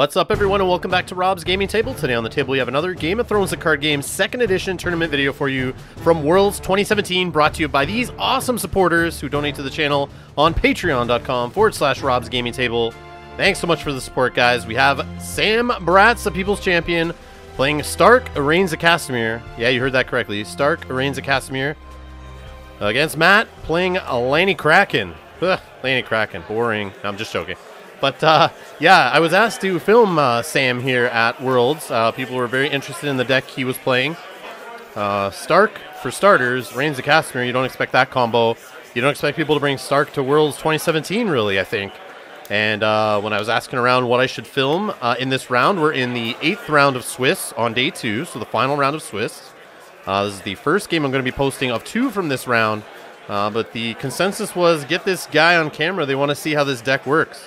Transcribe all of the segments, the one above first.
What's up, everyone, and welcome back to Rob's Gaming Table. Today on the table we have another Game of Thrones The Card Game 2nd Edition tournament video for you from Worlds 2017, brought to you by these awesome supporters who donate to the channel on patreon.com/Rob's Gaming Table. Thanks so much for the support, guys. We have Sam Bratz, the People's Champion, playing Stark Arraigns of Castamere. Yeah, you heard that correctly. Stark Arraigns of Castamere. Against Matt, playing Lanny Kraken. Ugh, Lanny Kraken, boring. No, I'm just joking. But, yeah, I was asked to film Sam here at Worlds. People were very interested in the deck he was playing. Stark, for starters, Reigns of Castamere, you don't expect that combo. You don't expect people to bring Stark to Worlds 2017, really, I think. And when I was asking around what I should film in this round, we're in the 8th round of Swiss on day 2, so the final round of Swiss. This is the first game I'm going to be posting of 2 from this round. But the consensus was, get this guy on camera. They want to see how this deck works.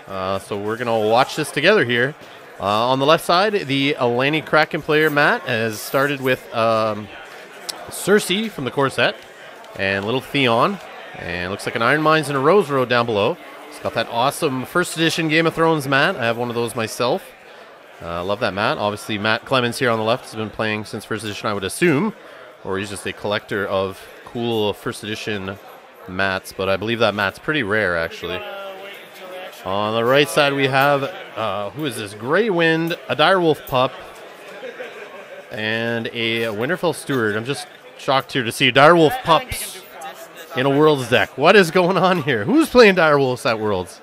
So we're going to watch this together here. On the left side, the Lanny Kraken player, Matt, has started with Cersei from the core set and little Theon. And looks like an Iron Mines and a Rose Road down below. It's got that awesome first edition Game of Thrones mat. I have one of those myself. Love that mat. Obviously, Matt Clemens here on the left has been playing since first edition, I would assume. Or he's just a collector of cool first edition mats. But I believe that mat's pretty rare, actually. On the right side, we have, who is this? Grey Wind, a Direwolf Pup, and a Winterfell Steward. I'm just shocked here to see Direwolf Pups in a Worlds deck. What is going on here? Who's playing Direwolves at Worlds?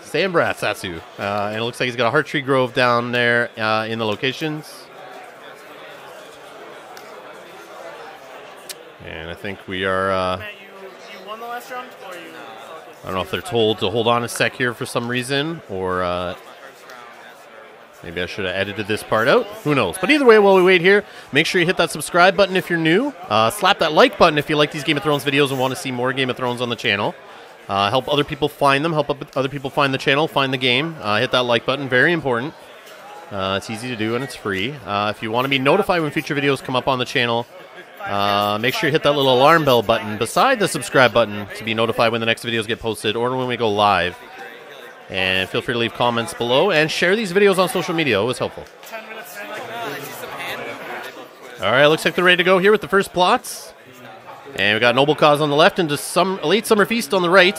Sam Bratz, that's who. And it looks like he's got a Heart Tree Grove down there in the locations. And I think we are... Matt, you won the last round, or you... I don't know if they're told to hold on a sec here for some reason, or maybe I should have edited this part out. Who knows? But either way, while we wait here, make sure you hit that subscribe button if you're new. Slap that like button if you like these Game of Thrones videos and want to see more Game of Thrones on the channel. Help other people find them. Help other people find the channel, find the game. Hit that like button. Very important. It's easy to do and it's free. If you want to be notified when future videos come up on the channel, make sure you hit that little alarm bell button beside the subscribe button to be notified when the next videos get posted or when we go live. And feel free to leave comments below and share these videos on social media. Always helpful. Alright, looks like they're ready to go here with the first plots. And we got Noble Cause on the left and just some Late Summer Feast on the right.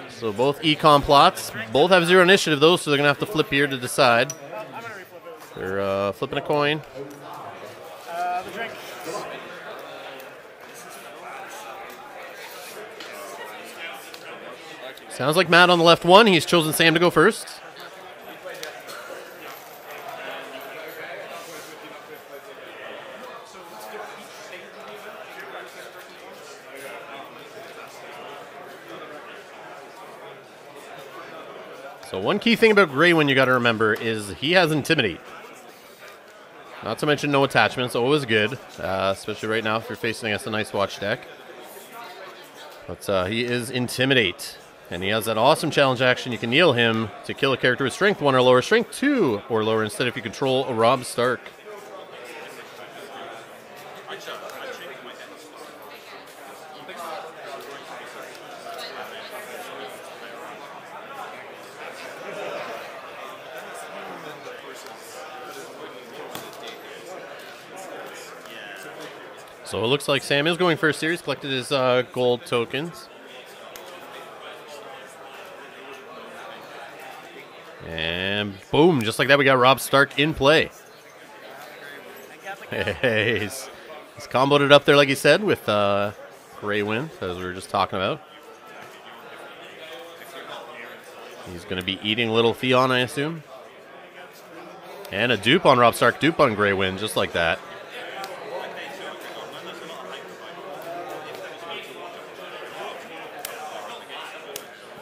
So both econ plots. Both have 0 initiative though, so they're going to have to flip here to decide. They're flipping a coin. The drink. Sounds like Matt on the left won. He's chosen Sam to go first. So one key thing about Grey Wind you got to remember is he has Intimidate. Not to mention no attachments, always good, especially right now if you're facing against a Night's Watch deck. But he is Intimidate. And he has that awesome challenge action. You can kneel him to kill a character with Strength 1 or lower, Strength 2 or lower, instead if you control a Robb Stark. So it looks like Sam is going first here. He's collected his gold tokens. And boom, just like that, we got Robb Stark in play. Hey, he's comboed it up there, like he said, with Grey Wind, as we were just talking about. He's going to be eating little Theon, I assume. And a dupe on Robb Stark, dupe on Grey Wind, just like that.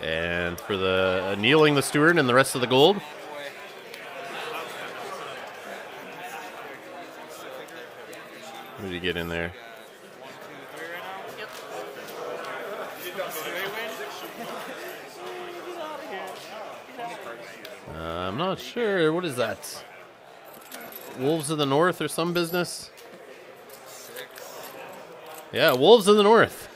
And for the kneeling the steward and the rest of the gold. Who did he get in there? I'm not sure. What is that? Wolves of the North or some business? Yeah, Wolves of the North.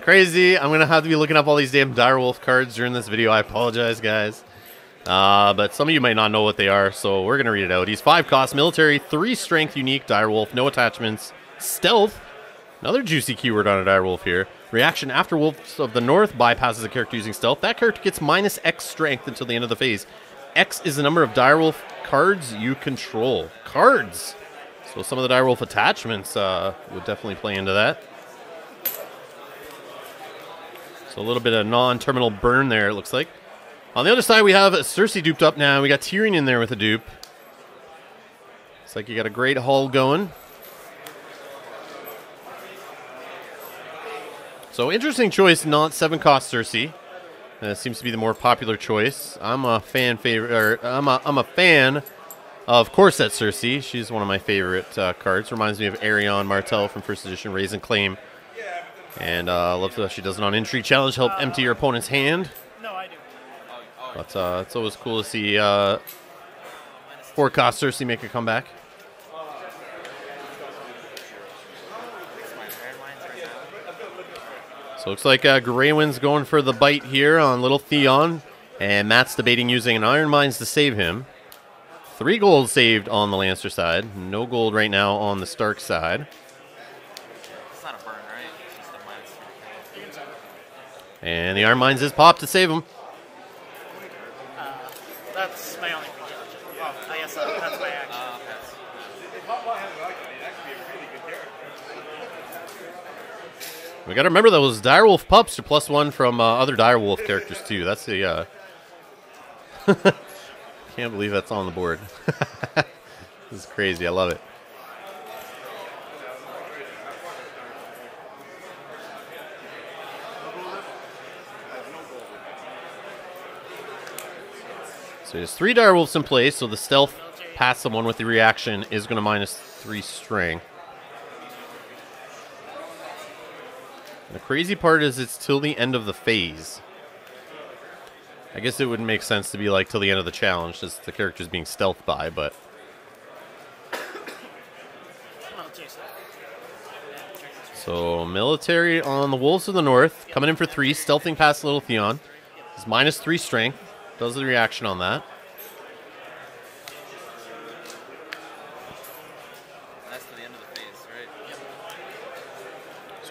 Crazy. I'm going to have to be looking up all these damn Direwolf cards during this video. I apologize, guys. But some of you might not know what they are, so we're going to read it out. He's 5 cost, military, 3 strength, unique, direwolf, no attachments, stealth, another juicy keyword on a direwolf here. Reaction after Wolves of the North bypasses a character using stealth. That character gets minus X strength until the end of the phase. X is the number of direwolf cards you control. Cards! So some of the direwolf attachments would definitely play into that. So a little bit of non-terminal burn there, it looks like. On the other side, we have Cersei duped up now. We got Tyrion in there with a dupe. Looks like you got a great haul going. So interesting choice, not 7 cost Cersei. Seems to be the more popular choice. I'm a fan I'm a fan of Corset Cersei. She's one of my favorite cards. Reminds me of Aerion Martell from first edition, Raise and Claim. And love that she does it on Intrigue Challenge, help empty your opponent's hand. No, I do. But it's always cool to see 4 cost Cersei make a comeback. So looks like Graywin's going for the bite here on Little Theon, and Matt's debating using an Iron Mines to save him. 3 gold saved on the Lannister side. No gold right now on the Stark side. It's not a burn, right? It's just a minus. And the Iron Mines is popped to save him. That's my only reaction. Well, I guess that's my action. We got to remember those direwolf pups are +1 from other direwolf characters too. That's the can't believe that's on the board. This is crazy. I love it. So there's 3 direwolves in place. So the stealth past someone with the reaction is going to -3 strength. The crazy part is it's till the end of the phase. I guess it wouldn't make sense to be like till the end of the challenge, as the character's being stealthed by, but... So, military on the Wolves of the North, coming in for 3, stealthing past Little Theon. He's -3 strength, does the reaction on that.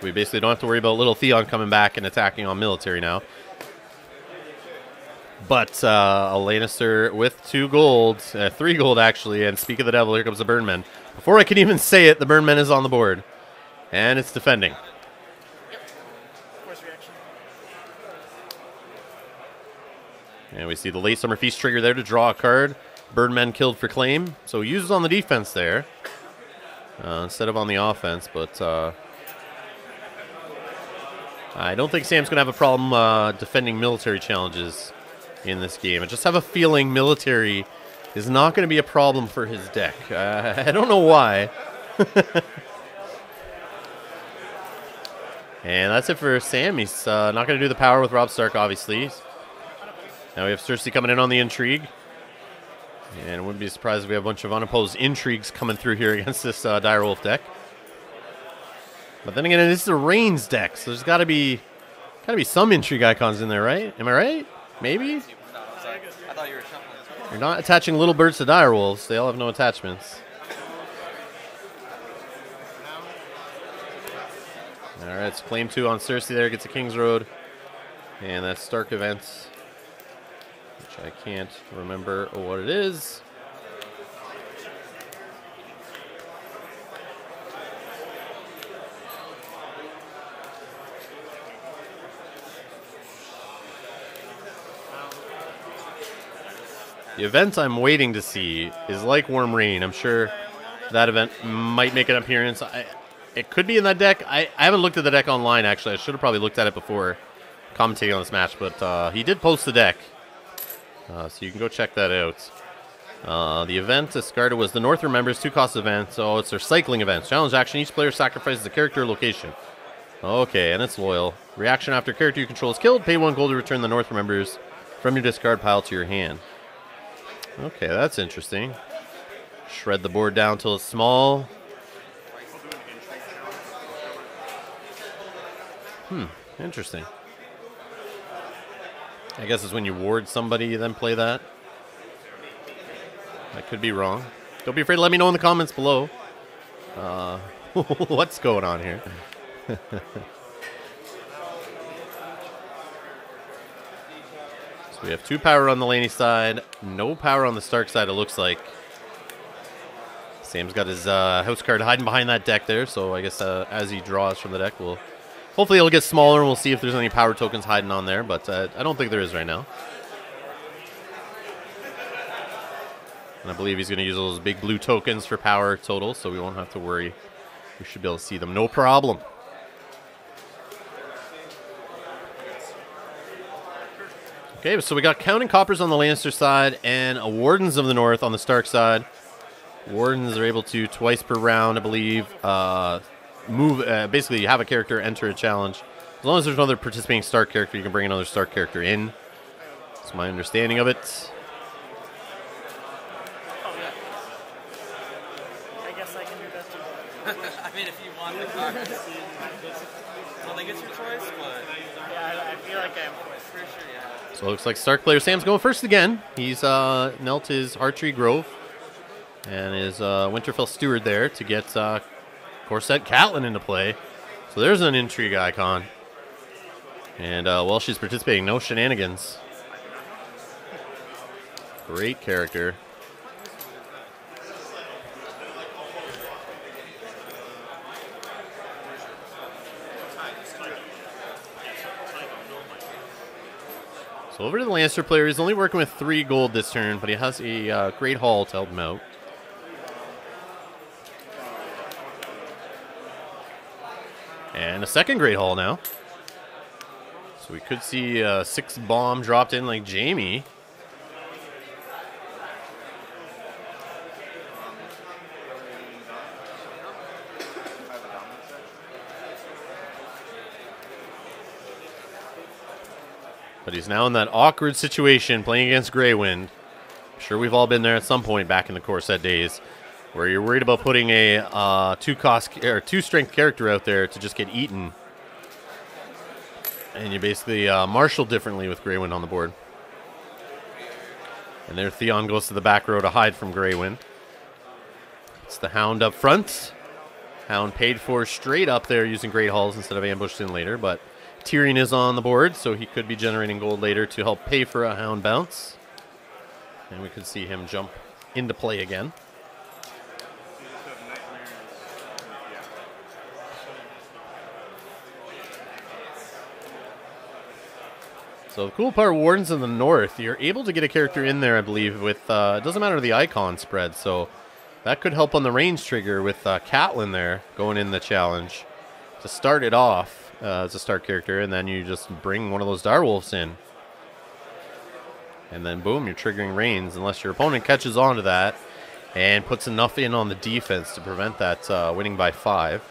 We basically don't have to worry about Little Theon coming back and attacking on military now. But a Lannister with 2 gold, 3 gold actually, and speak of the devil, here comes the Burnman. Before I can even say it, the Burnman is on the board. And it's defending. And we see the late Summer Feast trigger there to draw a card. Birdmen killed for claim. So he uses on the defense there. Instead of on the offense, but... I don't think Sam's going to have a problem defending military challenges in this game. I just have a feeling military is not going to be a problem for his deck. I don't know why. And that's it for Sam. He's not going to do the power with Rob Stark, obviously. Now we have Cersei coming in on the Intrigue. And I wouldn't be surprised if we have a bunch of unopposed Intrigues coming through here against this direwolf deck. But then again, this is a Reigns deck, so there's got to be some Intrigue icons in there, right? Am I right? Maybe? I thought you were shuffling. You're not attaching little birds to direwolves. They all have no attachments. All right, it's claim 2 on Cersei there. Gets a King's Road. And that's Stark Events, which I can't remember what it is. The event I'm waiting to see is like Warm Rain. I'm sure that event might make an appearance. It could be in that deck. I haven't looked at the deck online, actually. I should have probably looked at it before commentating on this match, but he did post the deck. So you can go check that out. The event discarded was the North Remembers 2-cost event, so it's their cycling event. Challenge action, each player sacrifices a character or location. Okay, and it's loyal. Reaction after character you control is killed, pay 1 gold to return the North Remembers from your discard pile to your hand. Okay, that's interesting. Shred the board down till it's small. Interesting. I guess it's when you ward somebody, you then play that. I could be wrong. Don't be afraid to let me know in the comments below. What's going on here? So we have 2 power on the Laney side, no power on the Stark side, it looks like. Sam's got his house card hiding behind that deck there, so I guess as he draws from the deck, hopefully it'll get smaller and we'll see if there's any power tokens hiding on there, but I don't think there is right now. And I believe he's going to use those big blue tokens for power total, so we won't have to worry. We should be able to see them, no problem. Okay, so we got Counting Coppers on the Lannister side and Wardens of the North on the Stark side. Wardens are able to twice per round, I believe, basically have a character enter a challenge. As long as there's another participating Stark character, you can bring another Stark character in. That's my understanding of it. Oh, yeah. I guess I can do that too. I mean, if you want the cards. I don't think it's your choice, but... Yeah, I feel like I am choice. For sure, yeah. So it looks like Stark player Sam's going first again. He's knelt his Hearttree Grove and his Winterfell Steward there to get Corset Catelyn into play. So there's an intrigue icon. And while she's participating, no shenanigans. Great character. So over to the Lannister player. He's only working with 3 gold this turn, but he has a Great Hall to help him out. And a second Great Hall now. So we could see a 6 bomb dropped in like Jamie. But he's now in that awkward situation playing against Greywind. I'm sure we've all been there at some point back in the Corset days, where you're worried about putting a 2-strength character out there to just get eaten. And you basically marshal differently with Greywind on the board. And there Theon goes to the back row to hide from Greywind. It's the Hound up front. Hound paid for straight up there using Great Halls instead of ambushed in later, but Tyrion is on the board, so he could be generating gold later to help pay for a Hound bounce. And we could see him jump into play again. So the cool part, Wardens in the North, you're able to get a character in there, I believe, with, it doesn't matter the icon spread, so that could help on the range trigger with Catelyn there going in the challenge to start it off. As a Stark character, and then you just bring one of those direwolves in. And then boom, you're triggering Reigns, unless your opponent catches on to that and puts enough in on the defense to prevent that winning by 5.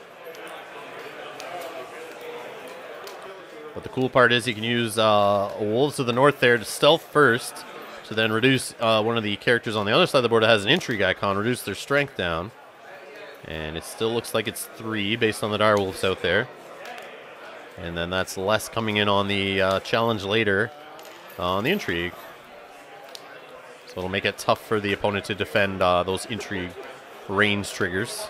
But the cool part is you can use Wolves of the North there to stealth first, to then reduce one of the characters on the other side of the board that has an intrigue icon, reduce their strength down. And it still looks like it's 3 based on the direwolves out there. And then that's less coming in on the challenge later on the intrigue. So it'll make it tough for the opponent to defend those intrigue range triggers.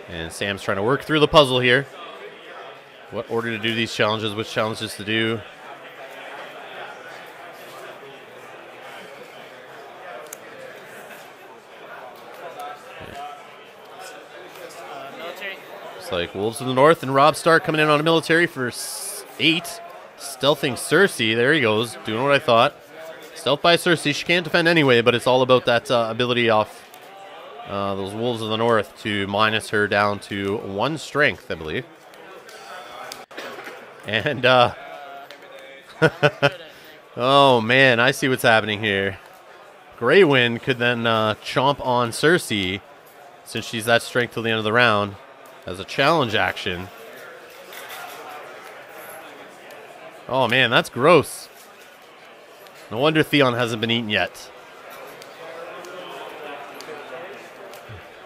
And Sam's trying to work through the puzzle here. What order to do these challenges, which challenges to do. It's like Wolves of the North and Rob Stark coming in on a military for 8. Stealthing Cersei. There he goes. Doing what I thought. Stealth by Cersei. She can't defend anyway, but it's all about that ability off those Wolves of the North to minus her down to 1 strength, I believe. And, oh man, I see what's happening here. Greywind could then chomp on Cersei, since she's that strength till the end of the round, as a challenge action. Oh man, that's gross. No wonder Theon hasn't been eaten yet.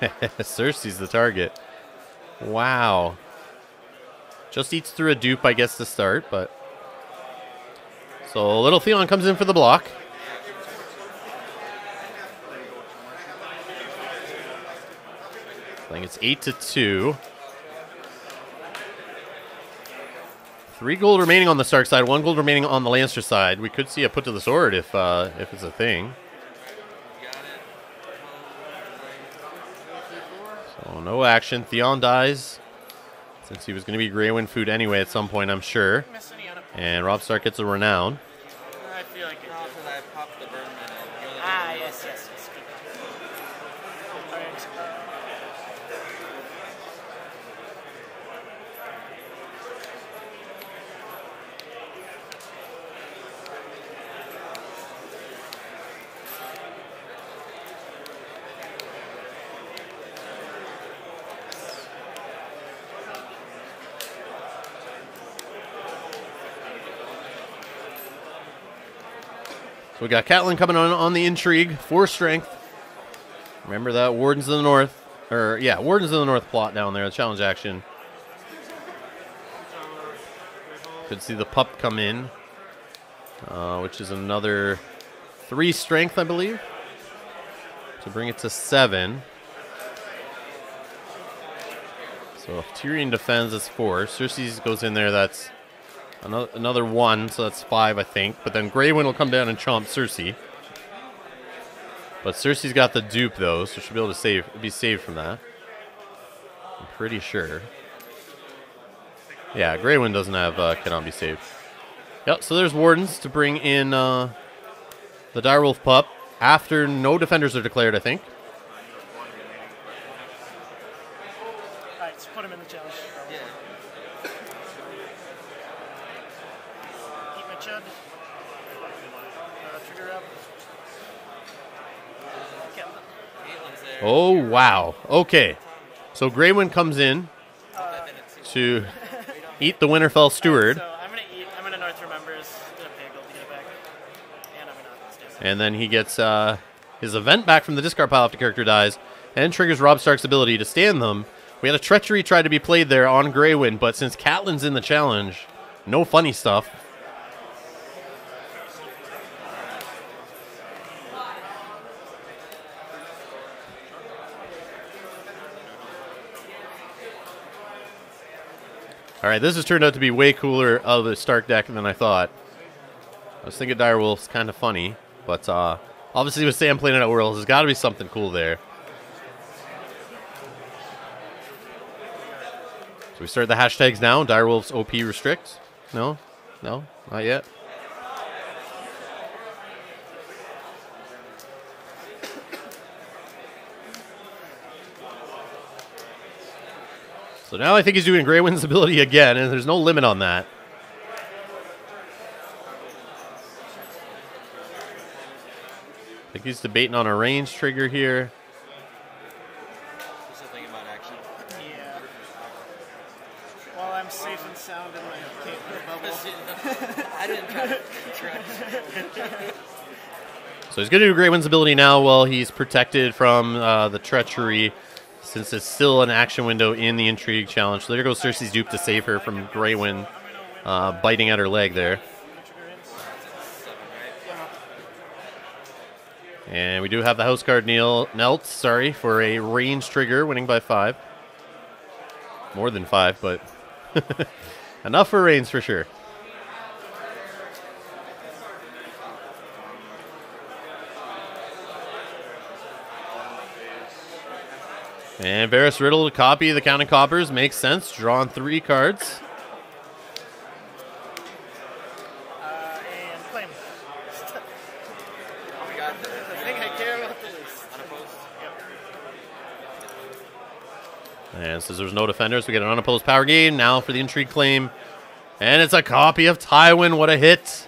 Cersei's the target. Wow. Just eats through a dupe, I guess, to start, but... So little Theon comes in for the block. I think it's 8-2. 3 gold remaining on the Stark side, 1 gold remaining on the Lannister side. We could see a put to the sword if it's a thing. So no action. Theon dies, since he was going to be Grey Wind food anyway at some point, I'm sure. And Rob Stark gets a renown. I feel like it. I popped the burn minute. Ah, yes. All right. So we got Catelyn coming on the intrigue, 4 strength. Remember that Wardens of the North, Wardens of the North plot down there, the challenge action. Could see the pup come in, which is another 3 strength, I believe, to bring it to 7. So if Tyrion defends, it's 4. Cersei goes in there, that's another 1, so that's 5, I think. But then Grey Wind will come down and chomp Cersei. But Cersei's got the dupe, though, so she'll be able to be saved from that. I'm pretty sure. Yeah, Grey Wind doesn't have cannot be saved. Yep, so there's Wardens to bring in the Direwolf pup after no defenders are declared, I think. All right, so put him in the challenge. Yeah. Eat my chud. Trigger up. Caitlin's there. Oh, wow. Okay. So Grey Wind comes in to eat the Winterfell Steward. So I'm gonna North Remembers, gonna pay a gold to get it back. And I'm gonna stay safe. And then he gets his event back from the discard pile after character dies, and triggers Rob Stark's ability to stand them. We had a treachery try to be played there on Grey Wind, but since Catelyn's in the challenge, no funny stuff. All right, this has turned out to be way cooler of a Stark deck than I thought. I was thinking Direwolf's kind of funny, but obviously with Sam playing it at Worlds, there's got to be something cool there. So we start the hashtags now. Direwolf's OP restrict. No, not yet. So now I think he's doing Grey Wind's ability again, and there's no limit on that. I think he's debating on a range trigger here. Just thinking about action. Yeah. While I'm safe and sound in my bubble. I didn't try. So he's going to do Grey Wind's ability now while he's protected from the treachery, since it's still an action window in the Intrigue challenge. So there goes Cersei's dupe to save her from Grey Wind biting at her leg there. And we do have the house card Nelt, for a range trigger, winning by 5. More than 5, but enough for range for sure. And Varys Riddle to copy the Counting Coppers makes sense. Drawing 3 cards. And claim. Oh my god. I think I care about the least. Unopposed. Yep. And since there's no defenders, we get an unopposed power gain. Now for the Intrigue claim. And it's a copy of Tywin. What a hit.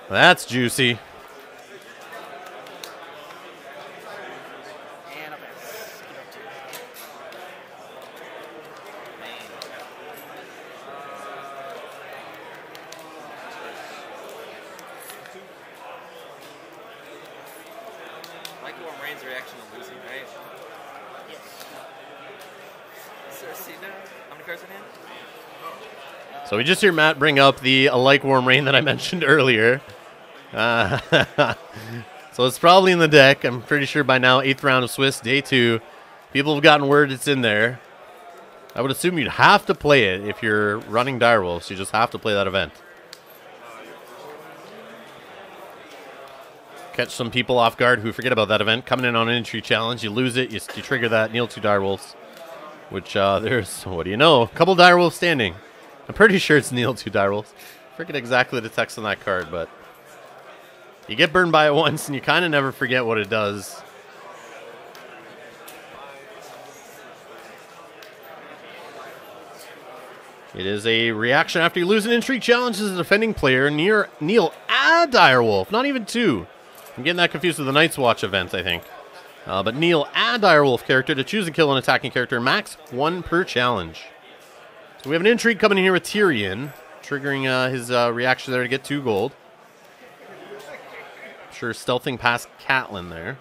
That's juicy. And a pass. Give up 2. Like Warm Rain's reaction to losing, right? Yes. Cersei now. How many cards in hand? So we just hear Matt bring up the Like Warm Rain that I mentioned earlier. So it's probably in the deck. I'm pretty sure by now, 8th round of Swiss, day 2. People have gotten word it's in there. I would assume you'd have to play it if you're running Direwolves. You just have to play that event. Catch some people off guard who forget about that event. Coming in on an entry challenge, you lose it, you trigger that, kneel 2 Direwolves. Which, there's, what do you know, a couple Direwolves standing. I'm pretty sure it's kneel 2 Direwolves. Forget exactly the text on that card, but you get burned by it once and you kind of never forget what it does. It is a reaction after you lose an entry challenge as a defending player. Kneel a Direwolf, not even 2. I'm getting that confused with the Night's Watch event, I think. But kneel a Direwolf character to choose and kill an attacking character, max 1 per challenge. So we have an intrigue coming in here with Tyrion, triggering his reaction there to get 2 gold. Sure, stealthing past Catelyn there.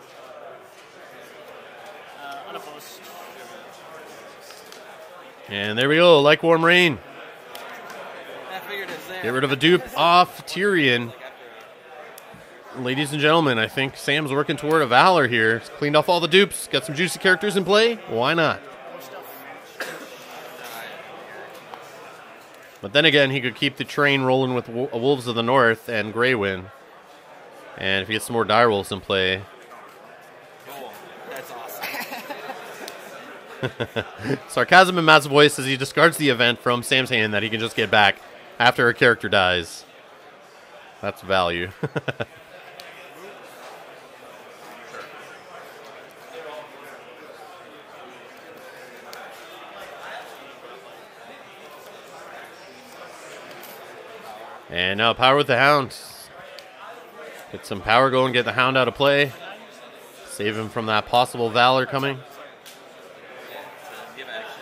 Unopposed. And there we go, like warm rain. I figured it's there. Get rid of a dupe off Tyrion. Ladies and gentlemen, I think Sam's working toward a Valor here. He's cleaned off all the dupes, got some juicy characters in play. Why not? But then again, he could keep the train rolling with Wolves of the North and Greywind. And if he gets some more Direwolves in play. Cool. That's awesome. Sarcasm in Matt's voice as he discards the event from Sam's hand that he can just get back after a character dies. That's value. And now power with the Hound. Get some power going, get the Hound out of play. Save him from that possible Valor coming.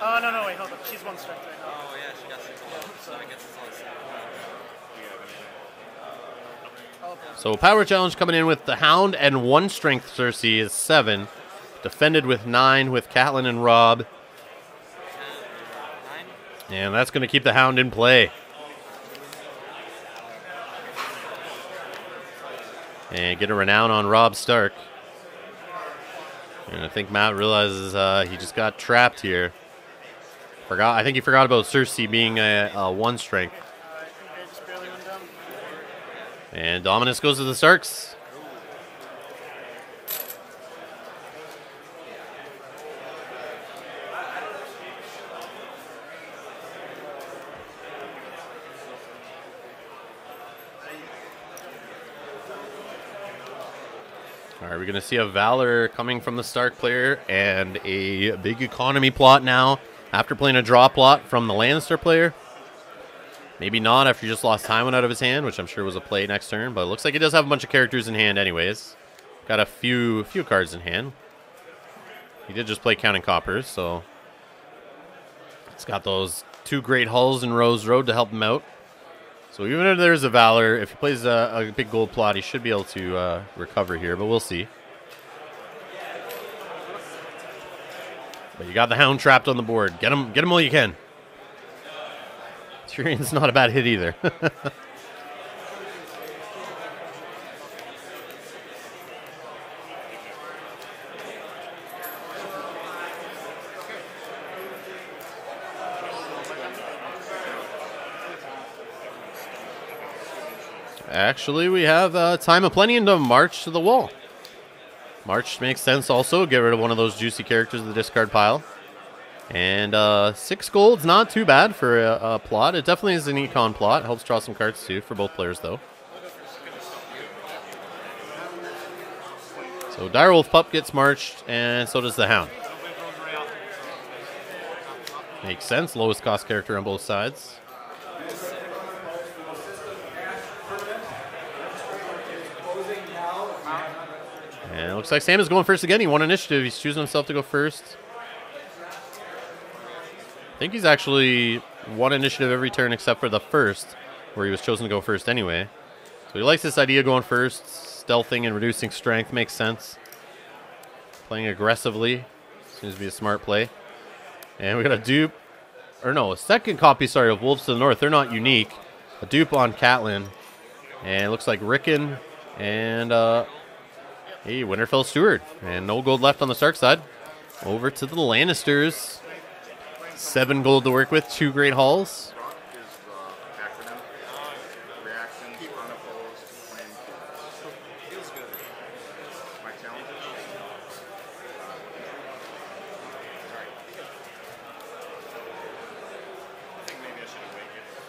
Oh, no, wait, hold on. She's 1 strength right now. Oh, yeah, she got 6 gold, so I guess it's only 7. So power challenge coming in with the Hound and 1 strength Cersei is 7. Defended with 9 with Catelyn and Rob. 9? And that's going to keep the Hound in play. And get a renown on Robb Stark. And I think Matt realizes he just got trapped here. I think he forgot about Cersei being a 1 strength. I think they just barely went down. And Dominus goes to the Starks. All right, we're going to see a Valor coming from the Stark player and a big economy plot now after playing a draw plot from the Lannister player. Maybe not after he just lost Tywin out of his hand, which I'm sure was a play next turn, but it looks like he does have a bunch of characters in hand anyways. Got a few cards in hand. He did just play Counting Coppers, so it's got those 2 great hulls in Rose Road to help him out. So even if there's a Valor, if he plays a big gold plot, he should be able to recover here, but we'll see. But you got the Hound trapped on the board. Get him while you can. Tyrion's not a bad hit either. Actually, we have time of plenty into March to the Wall. March makes sense also. Get rid of one of those juicy characters in the discard pile. And 6 gold's not too bad for a plot. It definitely is an econ plot. Helps draw some cards too for both players though. So Direwolf Pup gets marched, and so does the Hound. Makes sense. Lowest cost character on both sides. And it looks like Sam is going first again. He won initiative. He's choosing himself to go first. I think he's actually won initiative every turn except for the first, where he was chosen to go first anyway. So he likes this idea of going first. Stealthing and reducing strength makes sense. Playing aggressively seems to be a smart play. And we got a dupe, or no, a second copy, sorry, of Wolves to the North. They're not unique. A dupe on Catelyn. And it looks like Rickon and... Hey, Winterfell Steward. And no gold left on the Stark side. Over to the Lannisters. 7 gold to work with, 2 great hauls. Rock is the acronym. Reactions, unopposed, flame kills. Feels good. My challenges? I think maybe I should have waited.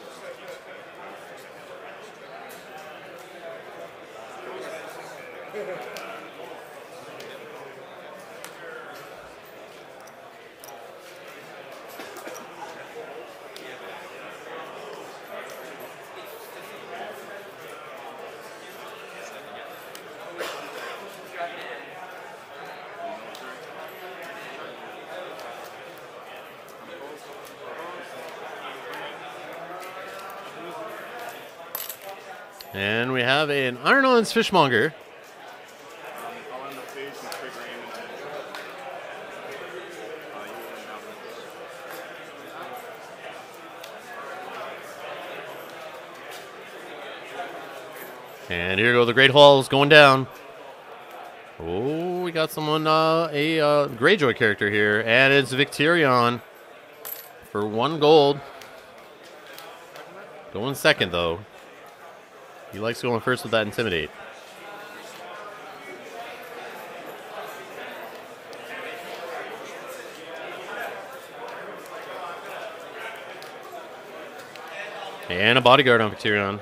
And we have an Iron Islands Fishmonger. I'll end the phase and trigger aim and then you will have And here go the great hauls going down. Oh, we got someone, a Greyjoy character here. And it's Victirion for 1 gold. Going second, though. He likes going first with that Intimidate. And a bodyguard on Victirion.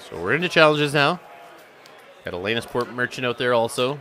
So we're into challenges now. Got a Lannisport merchant out there also.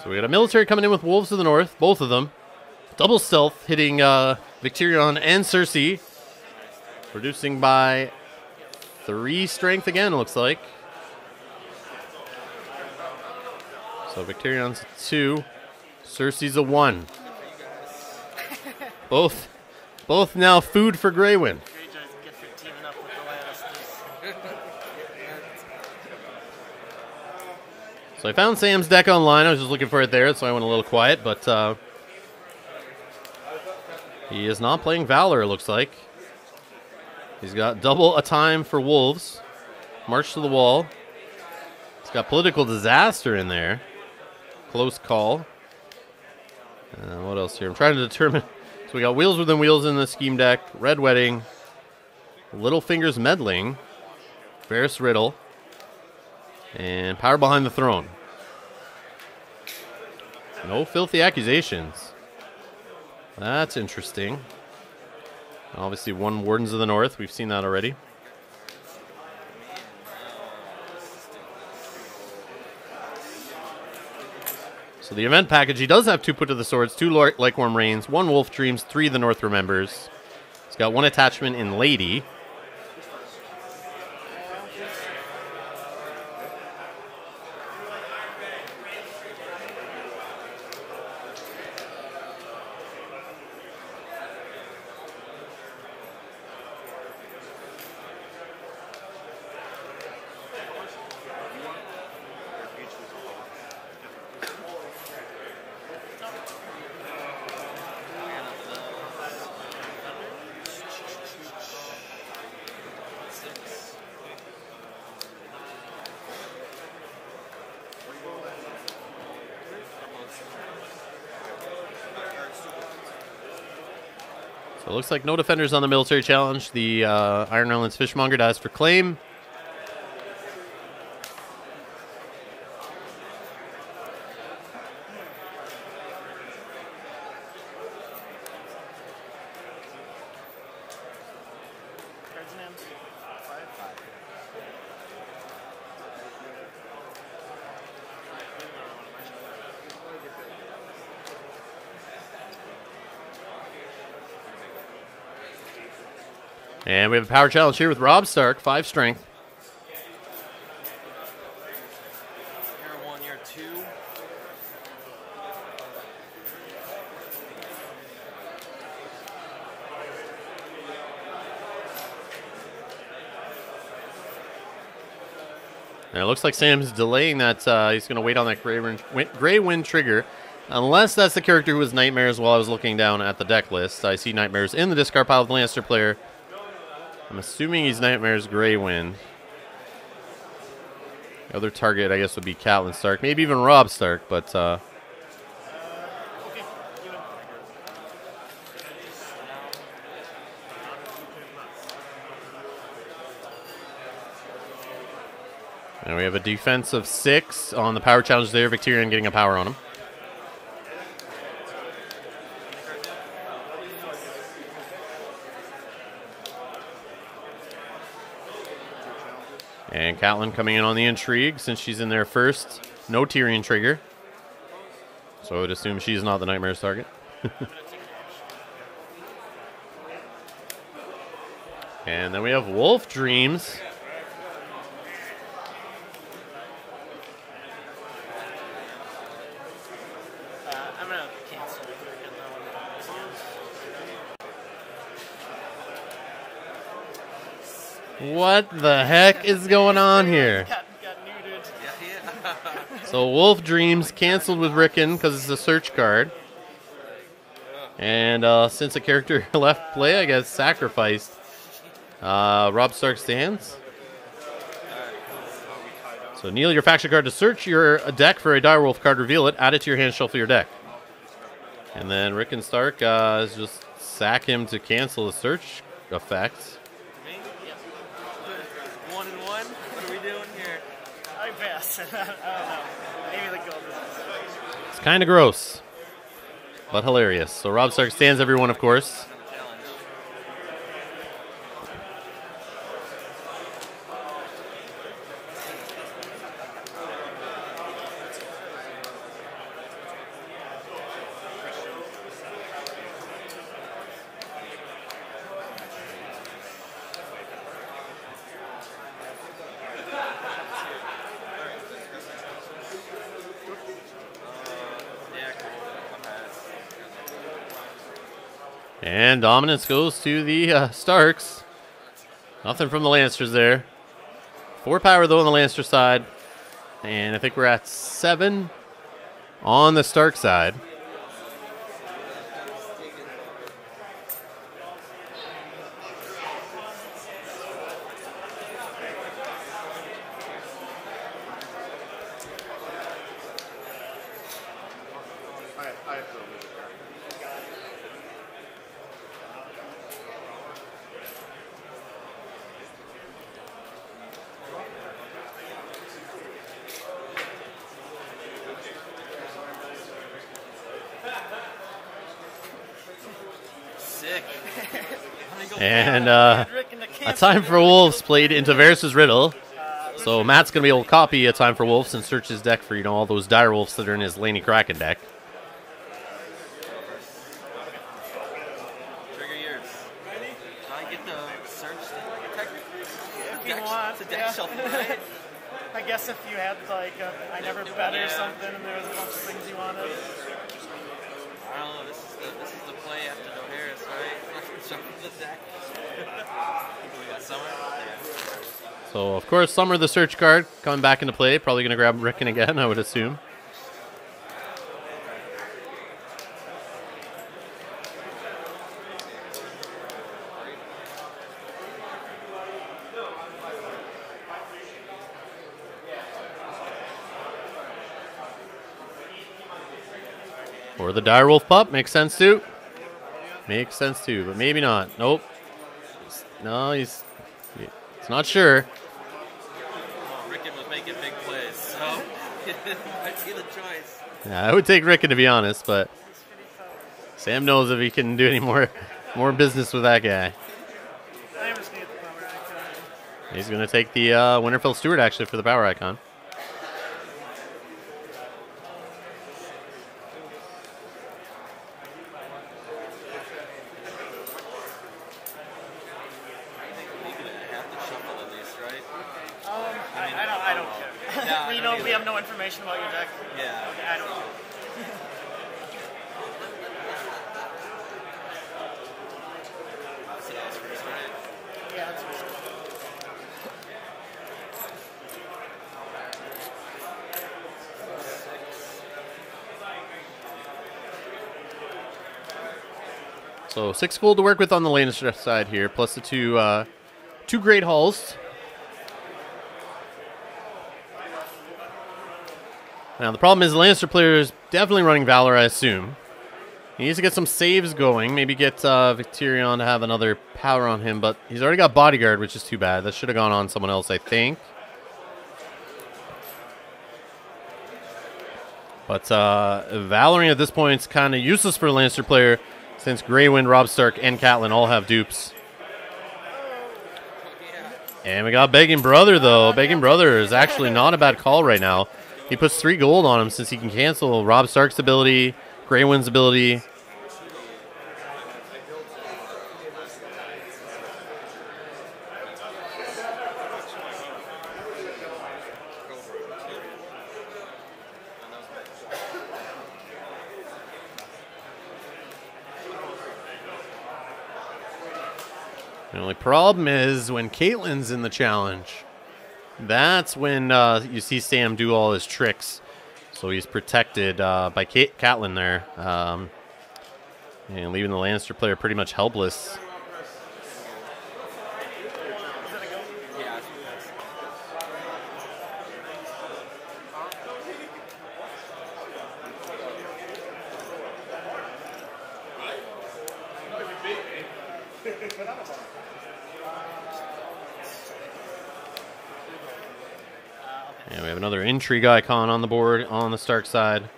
So we got a military coming in with Wolves to the north, both of them. Double stealth hitting Victirion and Cersei. Reducing by 3 strength again, looks like. So Victirion's a 2, Cersei's a 1. Both now food for Greywin. Greyjoy's good for teaming up with the Lannisters. So I found Sam's deck online. I was just looking for it there, so I went a little quiet. But he is not playing Valor, it looks like. He's got double a time for Wolves. March to the Wall. He's got Political Disaster in there. Close call. What else here? I'm trying to determine. So we got Wheels Within Wheels in the scheme deck. Red Wedding. Littlefinger's Meddling. Ferris Riddle. And Power Behind the Throne. No filthy accusations. That's interesting. Obviously 1 Wardens of the North. We've seen that already. So the event package, he does have 2 Put to the Swords, 2 Lykeworm Reigns, 1 Wolf Dreams, 3 The North Remembers. He's got 1 attachment in Lady. So it looks like no defenders on the military challenge. The Iron Islands Fishmonger dies for claim. And we have a power challenge here with Rob Stark, 5 strength. Year 1, year 2. And it looks like Sam's delaying that. He's going to wait on that gray wind trigger. Unless that's the character who was Nightmares while I was looking down at the deck list. I see Nightmares in the discard pile of the Lannister player. I'm assuming he's Nightmares Grey Wind. The other target, I guess, would be Catelyn Stark. Maybe even Rob Stark, but... And we have a defense of 6 on the power challenge there. Victorian getting a power on him. And Catelyn coming in on the intrigue since she's in there first. No Tyrion trigger. So I would assume she's not the Nightmares target. And then we have Wolf Dreams. I'm gonna cancel it. What the heck is going on here? Got neutered. Yeah. So Wolf Dreams canceled with Rickon because it's a search card. And since a character left play, I guess sacrificed. Rob Stark stands. So kneel your faction card to search your deck for a direwolf card, reveal it, add it to your hand, shuffle your deck. And then Rickon Stark is just sack him to cancel the search effect. Me? Yep. 1 and 1? What are we doing here? I pass. I don't know. Maybe the gold is. It's kind of gross, but hilarious. So Rob Stark stands everyone, of course. Challenge. Yeah, cool. I'm pass. And dominance goes to the Starks. Nothing from the Lannisters there. 4 power, though, on the Lannister side. And I think we're at 7 on the Stark side. I have to lose it. Sick. And a Time for Wolves played into Varys' Riddle. So Matt's going to be able to copy a Time for Wolves and search his deck for, you know, all those direwolves that are in his Laney Kraken deck. Trigger yours. Can I get the search technically? If you want, The deck yeah. shuffle, right? I guess if you had like I never bet or something, and there was a bunch of things you wanted. I don't know. This is the play after No Harris, right? Shuffle the deck. We got Summer. Yeah. So, of course, Summer, the search card, coming back into play. Probably going to grab Rickon again, I would assume. Or the direwolf pup. Makes sense, too. Makes sense, too, but maybe not. Nope. No, he's not sure. Well, Rickon was making big plays, so it might be the choice. Yeah, I would take Rickon, to be honest, but Sam knows if he can do any more business with that guy. I just need the power icon. He's going to take the Winterfell Steward, actually, for the power icon. we have no information about your deck. Yeah. Okay, I don't know. So that was first, right? Yeah, that's what So 6 gold to work with on the Lannister side here, plus the two Great Halls. Now the problem is the Lannister player is definitely running Valor, I assume. He needs to get some saves going, maybe get Victorion to have another power on him, but he's already got Bodyguard, which is too bad. That should have gone on someone else, I think. But Valoring at this point is kind of useless for a Lannister player, since Greywind, Rob Stark, and Catelyn all have dupes. And we got Begging Brother, though. Begging Brother is actually not a bad call right now. He puts 3 gold on him since he can cancel Rob Stark's ability, Greywind's ability. The only problem is when Caitlyn's in the challenge. That's when you see Sam do all his tricks. So he's protected by Catelyn there. And leaving the Lannister player pretty much helpless. And we have another intrigue icon on the board on the Stark side.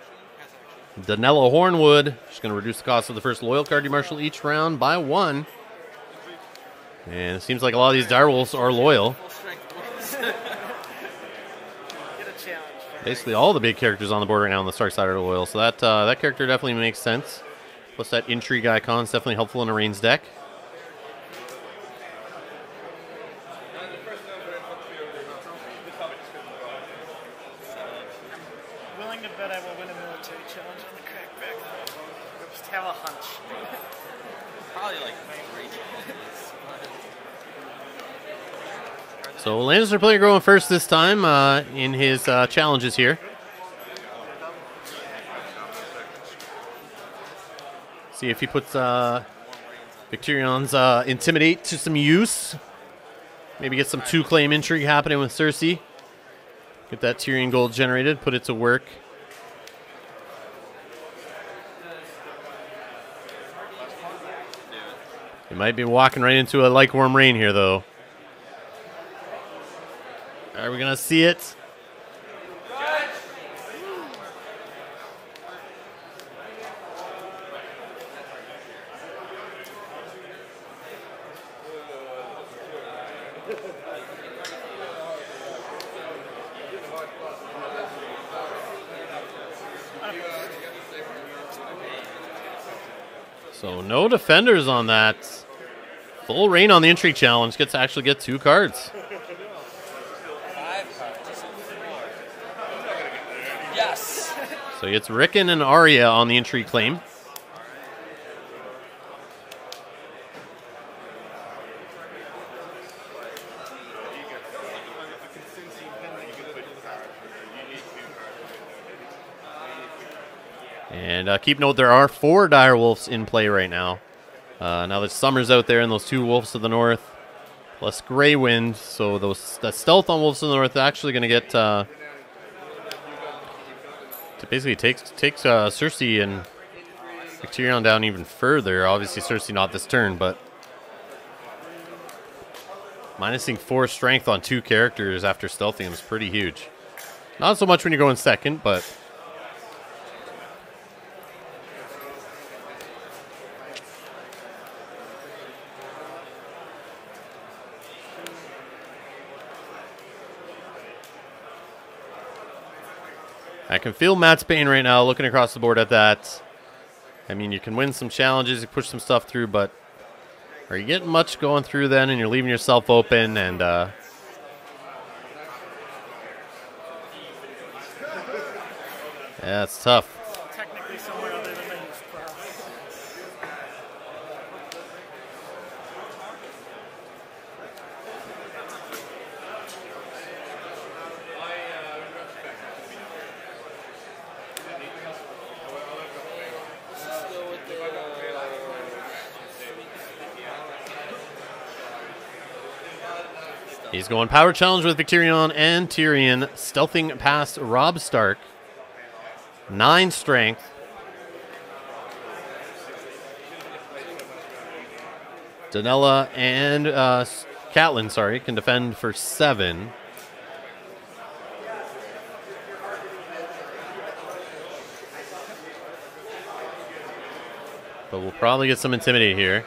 Danella Hornwood. She's going to reduce the cost of the first loyal card you marshal each round by 1. And it seems like a lot of these direwolves are loyal. Basically all the big characters on the board right now on the Stark side are loyal. So that that character definitely makes sense. Plus that intrigue icon is definitely helpful in a Reigns deck. willing to bet I will win a military challenge on the crackback. I just have a hunch. Probably like 3 challenges. So Lannister player going first this time in his challenges here. See if he puts Victorion's Intimidate to some use. Maybe get some 2-claim intrigue happening with Cersei. Get that Tyrion gold generated, put it to work. You might be walking right into a Lykeworm Rain here, though. Are we going to see it? So no defenders on that. Full rain on the intrigue challenge. Gets to actually get 2 cards. 5 cards. 4. Yes. So he gets Rickon and Arya on the intrigue claim. And keep note, there are 4 direwolves in play right now. Now that Summer's out there and those 2 wolves to the north, plus Greywind, so that stealth on wolves to the north is actually going to get to basically takes Cersei and Victorion down even further. Obviously, Cersei not this turn, but minusing 4 strength on 2 characters after stealthing them is pretty huge. Not so much when you're going second, but I can feel Matt's pain right now looking across the board at that. I mean, you can win some challenges, you push some stuff through, but are you getting much going through then and you're leaving yourself open? And Yeah, it's tough. Technically somewhere other than the youth club. He's going power challenge with Victorion and Tyrion, stealthing past Rob Stark. 9 strength. Danella and Catelyn, sorry, can defend for 7. But we'll probably get some Intimidate here.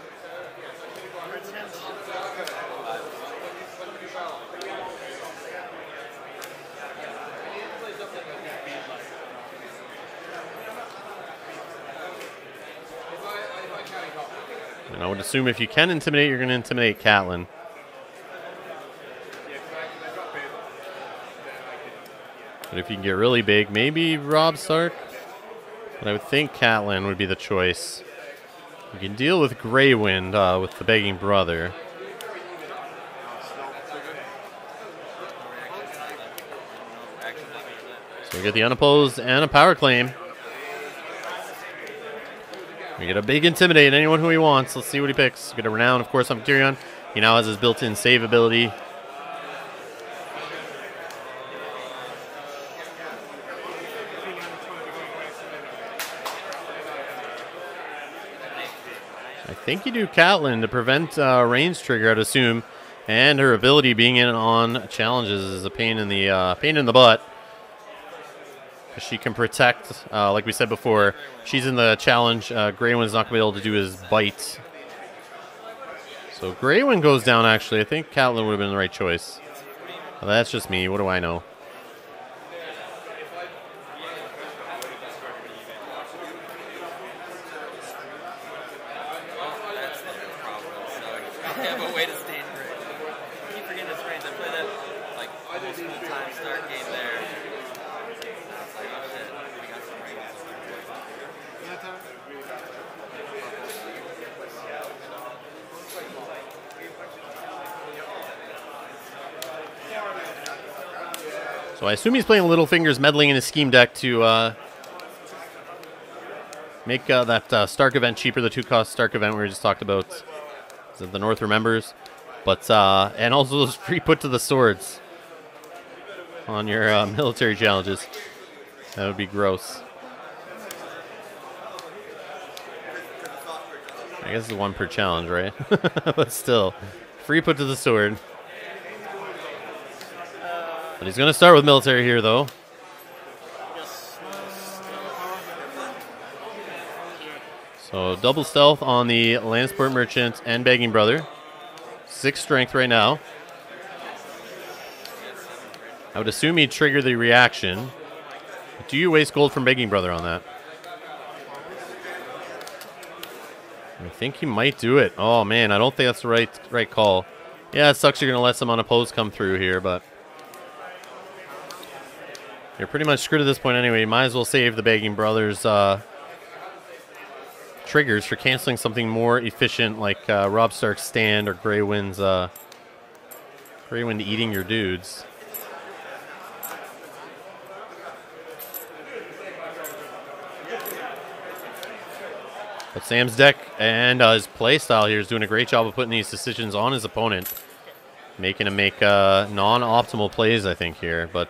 And I would assume if you can intimidate, you're going to intimidate Catelyn. But if you can get really big, maybe Rob Stark. But I would think Catelyn would be the choice. You can deal with Grey Wind with the Begging Brother. So we get the unopposed and a power claim. We get a big Intimidate, anyone who he wants. Let's see what he picks. We get a Renown, of course, on Tyrion. He now has his built-in save ability. I think you do Catelyn to prevent range trigger, I'd assume. And her ability being in on challenges is a pain in the butt. She can protect, like we said before. She's in the challenge. Grey Wind's not going to be able to do his bite. So Grey Wind goes down, actually. I think Catelyn would have been the right choice. Well, that's just me. What do I know? I have a way to stay in range. I keep forgetting his range. I played that like almost full-time start game there. It's like, oh shit, we got some range. So I assume he's playing Littlefingers, meddling in his scheme deck to make that Stark event cheaper, the 2-cost Stark event we just talked about. That the North remembers, but and also those free put to the swords on your military challenges. That would be gross. I guess it's 1 per challenge, right? But still, free put to the sword. But he's going to start with military here, though. So double stealth on the Lannister Merchant and Begging Brother. 6 strength right now. I would assume he'd trigger the reaction. Do you waste gold from Begging Brother on that? I think he might do it. Oh man, I don't think that's the right call. Yeah, it sucks you're gonna let some unopposed come through here, but you're pretty much screwed at this point anyway. You might as well save the Begging Brothers triggers for canceling something more efficient like Rob Stark's stand or Grey Wind eating your dudes. But Sam's deck and his play style here is doing a great job of putting these decisions on his opponent, making him make non-optimal plays, I think, here. But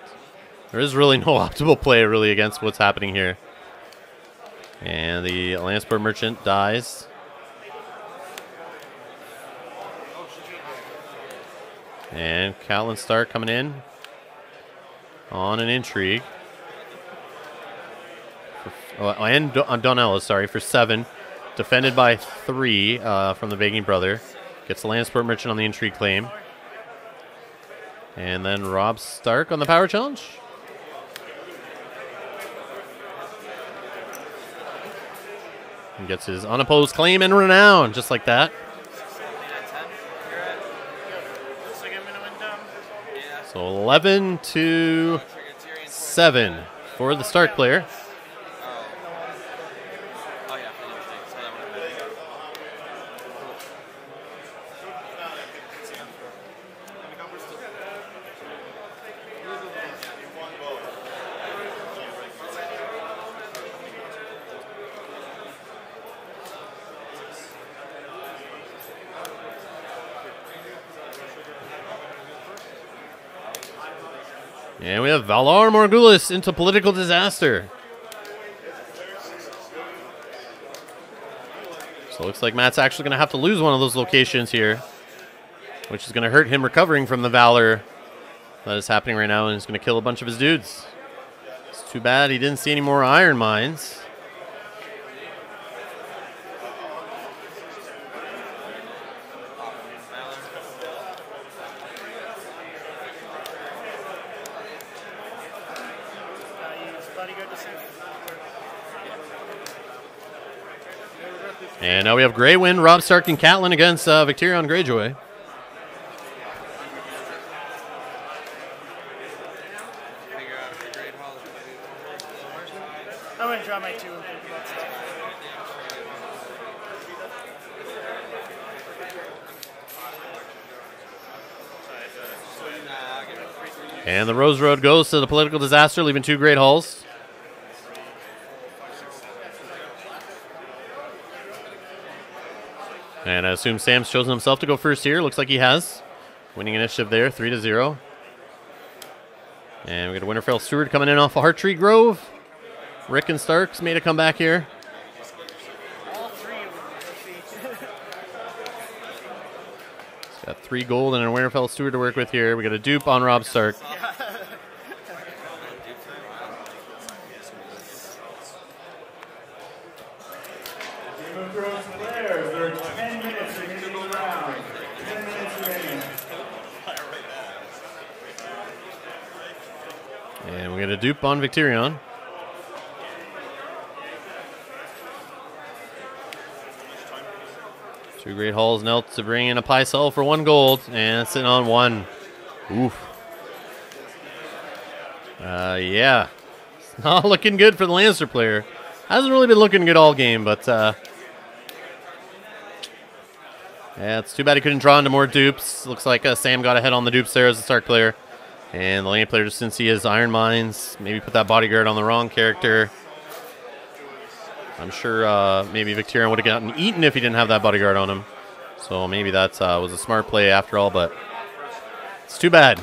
there is really no optimal play really against what's happening here. And the Lannister Merchant dies. And Catelyn Stark coming in on an intrigue. And Donella, sorry, for 7. Defended by 3 from the Begging Brother. Gets the Lannister Merchant on the intrigue claim. And then Rob Stark on the power challenge. And gets his unopposed claim and renown, just like that. So 11-7 for the Stark player. Oh yeah, for the other thing. So that would have been. And we have Valar Morghulis into political disaster. So it looks like Matt's actually going to have to lose one of those locations here, which is going to hurt him recovering from the Valor that is happening right now, and he's going to kill a bunch of his dudes. It's too bad he didn't see any more iron mines. And now we have Greywind, Rob Stark, and Catelyn against Victarion Greyjoy. I'm going to draw my 2 and think about stuff. And the Rose Road goes to the political disaster, leaving 2 great hulls. And I assume Sam's chosen himself to go first here. Looks like he has. Winning initiative there, 3-0. And we got a Winterfell Steward coming in off of Hearttree Grove. Rick and Starks made a comeback here. All 3 of them. He's got 3 gold and a Winterfell Steward to work with here. We got a dupe on Rob Stark. And we got a dupe on Victarion. Two great hulls knelt to bring in a Pycelle for 1 gold, and it's sitting on 1. Oof. Yeah. It's not looking good for the Lannister player. Hasn't really been looking good all game, but yeah, it's too bad he couldn't draw into more dupes. Looks like Sam got ahead on the dupes there as a Stark player. And the lane player just didn't see his iron mines. Maybe put that bodyguard on the wrong character. I'm sure maybe Victarion would have gotten eaten if he didn't have that bodyguard on him. So maybe that was a smart play after all, but it's too bad.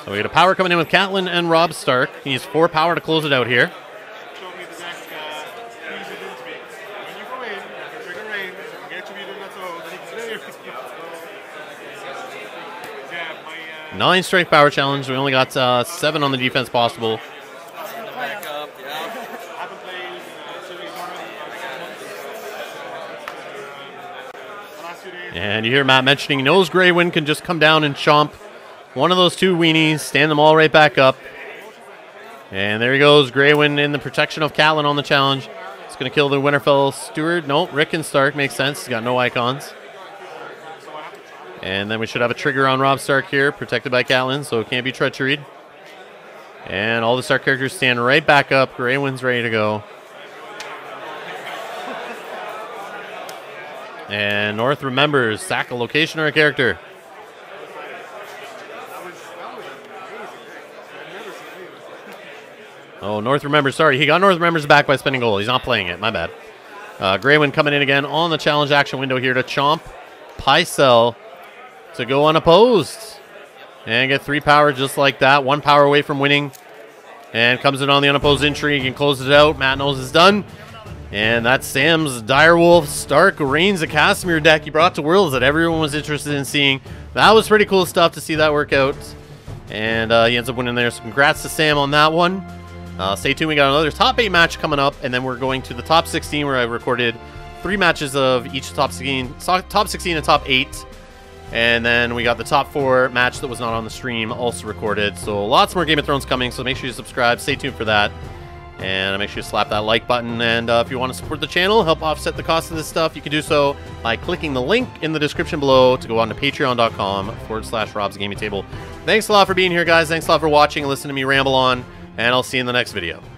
So we got a power coming in with Catelyn and Rob Stark. He needs 4 power to close it out here. Nine strength power challenge. We only got 7 on the defense possible. And you hear Matt mentioning he knows Greywind can just come down and chomp one of those 2 weenies, stand them all right back up. And there he goes, Greywind in the protection of Catelyn on the challenge. It's going to kill the Winterfell Steward. No, Rick and Stark makes sense. He's got no icons. And then we should have a trigger on Rob Stark here, protected by Catelyn, so it can't be treachery. And all the Stark characters stand right back up. Greywind's ready to go. And North remembers, sack a location or a character. Oh, North remembers. Sorry, he got North remembers back by spending gold. He's not playing it. My bad. Greywind coming in again on the challenge action window here to chomp Pycelle to go unopposed. And get 3 power just like that. 1 power away from winning. And comes in on the unopposed intrigue and closes it out. Matt knows it's done. And that's Sam's Direwolf Stark Reigns of Casimir deck he brought to Worlds that everyone was interested in seeing. That was pretty cool stuff to see that work out. And he ends up winning there. So congrats to Sam on that one. Stay tuned, we got another top 8 match coming up, and then we're going to the top 16 where I recorded 3 matches of each top 16 and top 8. And then we got the top 4 match that was not on the stream also recorded. So lots more Game of Thrones coming, so make sure you subscribe. Stay tuned for that. And make sure you slap that like button. And if you want to support the channel, help offset the cost of this stuff, you can do so by clicking the link in the description below to go on to patreon.com/Rob's Gaming Table. Thanks a lot for being here, guys. Thanks a lot for watching and listening to me ramble on. And I'll see you in the next video.